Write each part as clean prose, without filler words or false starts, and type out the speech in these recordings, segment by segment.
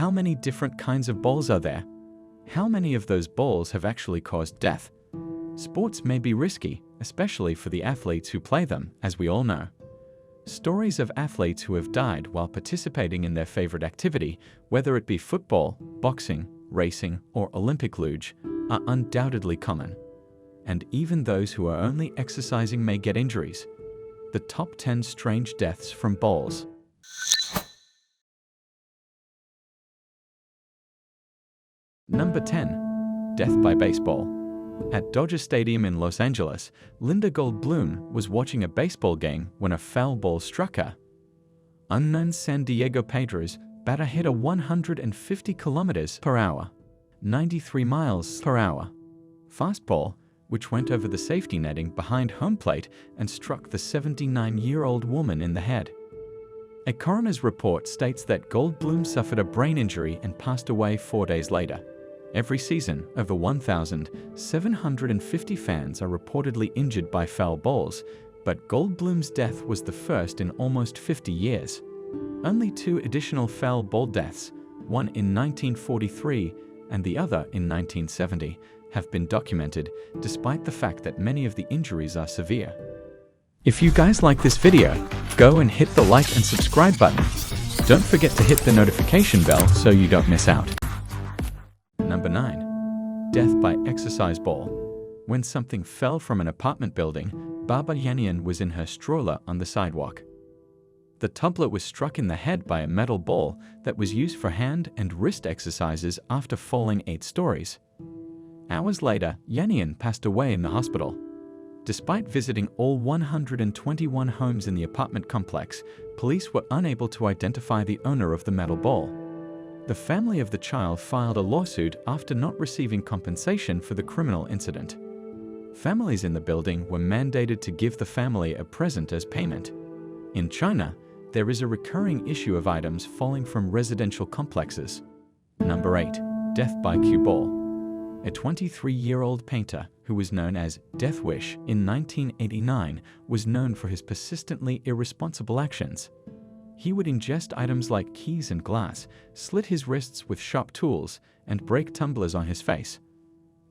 how many different kinds of balls are there? How many of those balls have actually caused death? Sports may be risky, especially for the athletes who play them, as we all know. Stories of athletes who have died while participating in their favorite activity, whether it be football, boxing, racing, or Olympic luge, are undoubtedly common. And even those who are only exercising may get injuries. The top 10 strange deaths from balls. Number 10. Death by baseball. At Dodger Stadium in Los Angeles, Linda Goldblum was watching a baseball game when a foul ball struck her. Unknown San Diego Padres batter hit a 150 kilometers per hour, 93 miles per hour fastball, which went over the safety netting behind home plate and struck the 79-year-old woman in the head. A coroner's report states that Goldblum suffered a brain injury and passed away 4 days later. Every season, over 1,750 fans are reportedly injured by foul balls, but Goldblum's death was the first in almost 50 years. Only 2 additional foul ball deaths, one in 1943 and the other in 1970, have been documented, despite the fact that many of the injuries are severe. If you guys like this video, go and hit the like and subscribe button. Don't forget to hit the notification bell so you don't miss out. Number 9. Death by exercise ball. When something fell from an apartment building, Barbara Yanyan was in her stroller on the sidewalk. The toddler was struck in the head by a metal ball that was used for hand and wrist exercises after falling 8 stories. Hours later, Yanyan passed away in the hospital. Despite visiting all 121 homes in the apartment complex, police were unable to identify the owner of the metal ball. The family of the child filed a lawsuit after not receiving compensation for the criminal incident. Families in the building were mandated to give the family a present as payment. In China, there is a recurring issue of items falling from residential complexes. Number 8. Death by cue ball. A 23-year-old painter who was known as Death Wish in 1989 was known for his persistently irresponsible actions. He would ingest items like keys and glass, slit his wrists with sharp tools, and break tumblers on his face.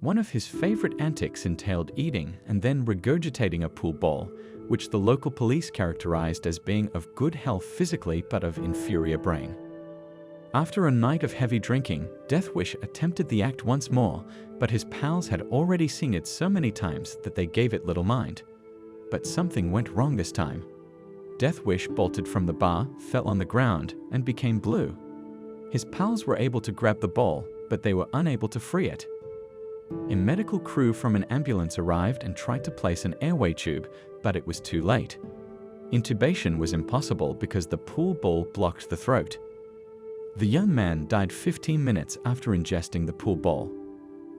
One of his favorite antics entailed eating and then regurgitating a pool ball, which the local police characterized as being of good health physically but of inferior brain. After a night of heavy drinking, Death Wish attempted the act once more, but his pals had already seen it so many times that they gave it little mind. But something went wrong this time. Death Wish bolted from the bar, fell on the ground, and became blue. His pals were able to grab the ball, but they were unable to free it. A medical crew from an ambulance arrived and tried to place an airway tube, but it was too late. Intubation was impossible because the pool ball blocked the throat. The young man died 15 minutes after ingesting the pool ball.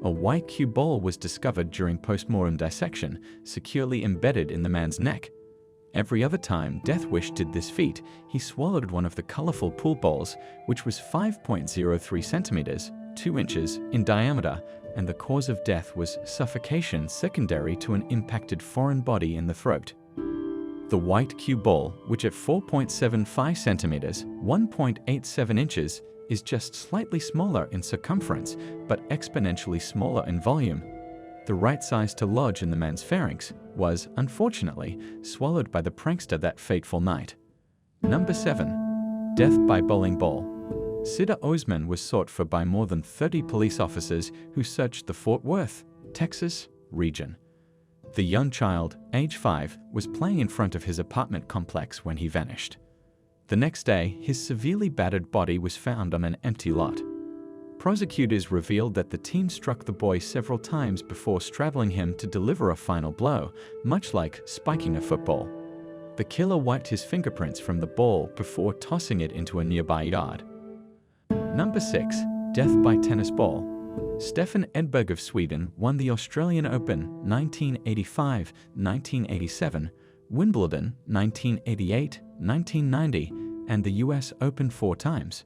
A white cue ball was discovered during postmortem dissection, securely embedded in the man's neck. Every other time Death Wish did this feat, he swallowed one of the colorful pool balls, which was 5.03 centimeters, 2 inches in diameter, and the cause of death was suffocation secondary to an impacted foreign body in the throat. The white cue ball, which at 4.75 centimeters, 1.87 inches, is just slightly smaller in circumference, but exponentially smaller in volume. The right size to lodge in the man's pharynx, was, unfortunately, swallowed by the prankster that fateful night. Number 7. Death by bowling ball. Sida Osman was sought for by more than 30 police officers who searched the Fort Worth, Texas, region. The young child, age 5, was playing in front of his apartment complex when he vanished. The next day, his severely battered body was found on an empty lot. Prosecutors revealed that the teen struck the boy several times before straddling him to deliver a final blow, much like spiking a football. The killer wiped his fingerprints from the ball before tossing it into a nearby yard. Number 6. Death by tennis ball. Stefan Edberg of Sweden won the Australian Open 1985, 1987, Wimbledon 1988, 1990, and the US Open 4 times.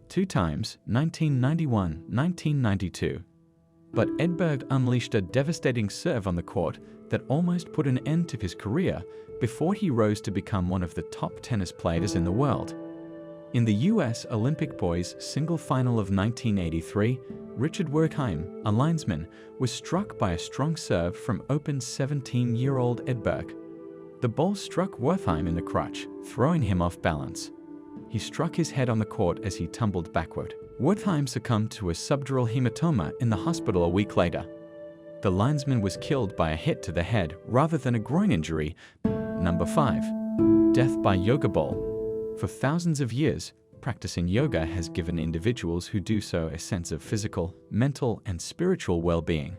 2 times, 1991, 1992. But Edberg unleashed a devastating serve on the court that almost put an end to his career before he rose to become one of the top tennis players in the world. In the U.S. Olympic boys' single final of 1983, Richard Wertheim, a linesman, was struck by a strong serve from open 17-year-old Edberg. The ball struck Wertheim in the crotch, throwing him off balance. He struck his head on the court as he tumbled backward. Wertheim succumbed to a subdural hematoma in the hospital a week later. The linesman was killed by a hit to the head rather than a groin injury. Number 5. Death by yoga ball. For thousands of years, practicing yoga has given individuals who do so a sense of physical, mental, and spiritual well-being.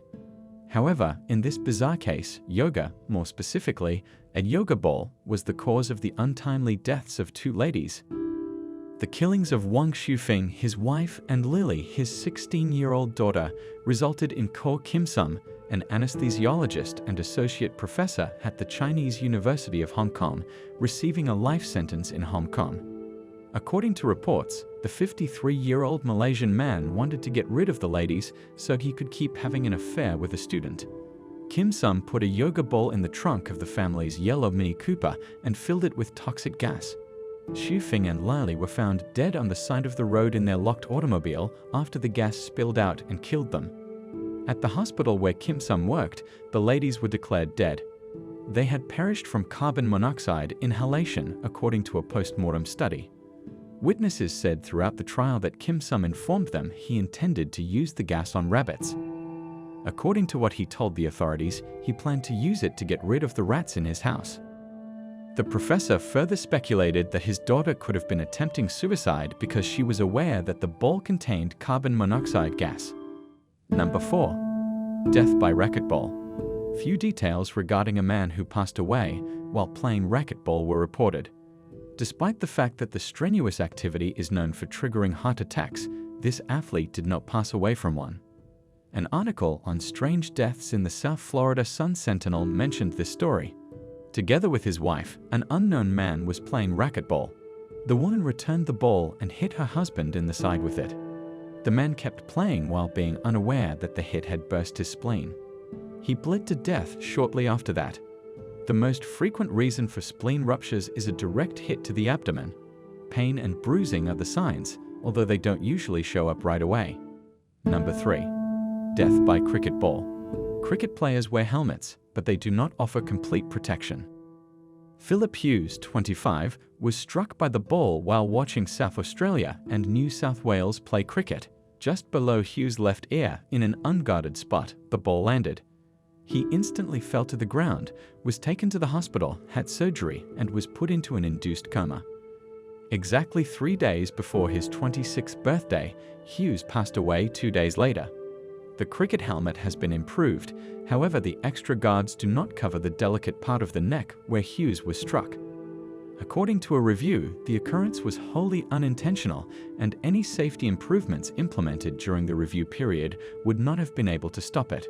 However, in this bizarre case, yoga, more specifically, a yoga ball, was the cause of the untimely deaths of 2 ladies. The killings of Wang Shufeng, his wife, and Lily, his 16-year-old daughter, resulted in Ko Kim Sum, an anesthesiologist and associate professor at the Chinese University of Hong Kong, receiving a life sentence in Hong Kong. According to reports, the 53-year-old Malaysian man wanted to get rid of the ladies so he could keep having an affair with a student. Kim Sum put a yoga ball in the trunk of the family's yellow Mini Cooper and filled it with toxic gas. Shufeng and Lily were found dead on the side of the road in their locked automobile after the gas spilled out and killed them. At the hospital where Kim Sum worked, the ladies were declared dead. They had perished from carbon monoxide inhalation, according to a post-mortem study. Witnesses said throughout the trial that Kim Sum informed them he intended to use the gas on rabbits. According to what he told the authorities, he planned to use it to get rid of the rats in his house. The professor further speculated that his daughter could have been attempting suicide because she was aware that the ball contained carbon monoxide gas. Number 4. Death by racquetball. Few details regarding a man who passed away while playing racquetball were reported. Despite the fact that the strenuous activity is known for triggering heart attacks, this athlete did not pass away from one. An article on strange deaths in the South Florida Sun-Sentinel mentioned this story. Together with his wife, an unknown man was playing racquetball. The woman returned the ball and hit her husband in the side with it. The man kept playing while being unaware that the hit had burst his spleen. He bled to death shortly after that. The most frequent reason for spleen ruptures is a direct hit to the abdomen. Pain and bruising are the signs, although they don't usually show up right away. Number 3. Death by cricket ball. Cricket players wear helmets, but they do not offer complete protection. Philip Hughes, 25, was struck by the ball while watching South Australia and New South Wales play cricket. Just below Hughes' left ear, in an unguarded spot, the ball landed. He instantly fell to the ground, was taken to the hospital, had surgery, and was put into an induced coma. Exactly 3 days before his 26th birthday, Hughes passed away 2 days later. The cricket helmet has been improved, however the extra guards do not cover the delicate part of the neck where Hughes was struck. According to a review, the occurrence was wholly unintentional, and any safety improvements implemented during the review period would not have been able to stop it.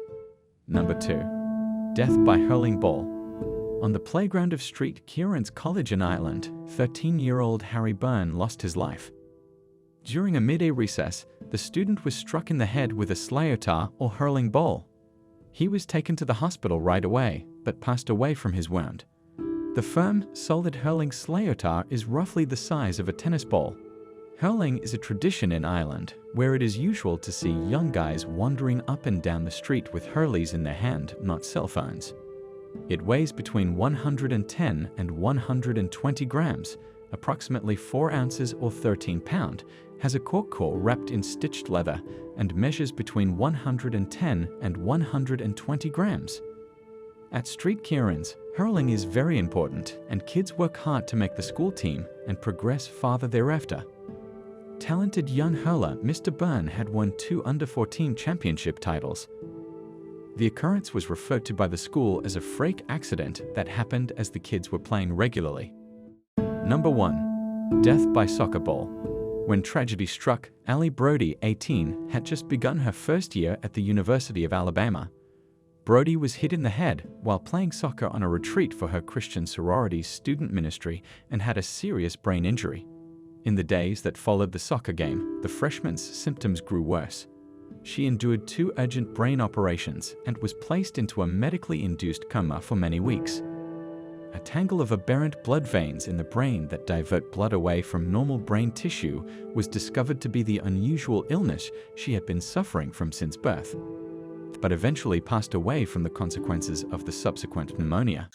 Number 2. Death by hurling ball. On the playground of St. Kieran's College in Ireland, 13-year-old Harry Byrne lost his life. During a midday recess, the student was struck in the head with a slayota or hurling ball. He was taken to the hospital right away, but passed away from his wound. The firm, solid hurling slayota is roughly the size of a tennis ball. Hurling is a tradition in Ireland, where it is usual to see young guys wandering up and down the street with hurleys in their hand, not cell phones. It weighs between 110 and 120 grams, approximately 4 ounces or 13 pounds, has a cork core wrapped in stitched leather, and measures between 110 and 120 grams. At St. Kieran's, hurling is very important, and kids work hard to make the school team and progress farther thereafter. Talented young hurler Mr. Byrne had won 2 under-14 championship titles. The occurrence was referred to by the school as a freak accident that happened as the kids were playing regularly. Number 1. Death by soccer ball. When tragedy struck, Ali Brody, 18, had just begun her first year at the University of Alabama. Brody was hit in the head while playing soccer on a retreat for her Christian sorority's student ministry and had a serious brain injury. In the days that followed the soccer game, the freshman's symptoms grew worse. She endured 2 urgent brain operations and was placed into a medically induced coma for many weeks. A tangle of aberrant blood veins in the brain that divert blood away from normal brain tissue was discovered to be the unusual illness she had been suffering from since birth, but eventually passed away from the consequences of the subsequent pneumonia.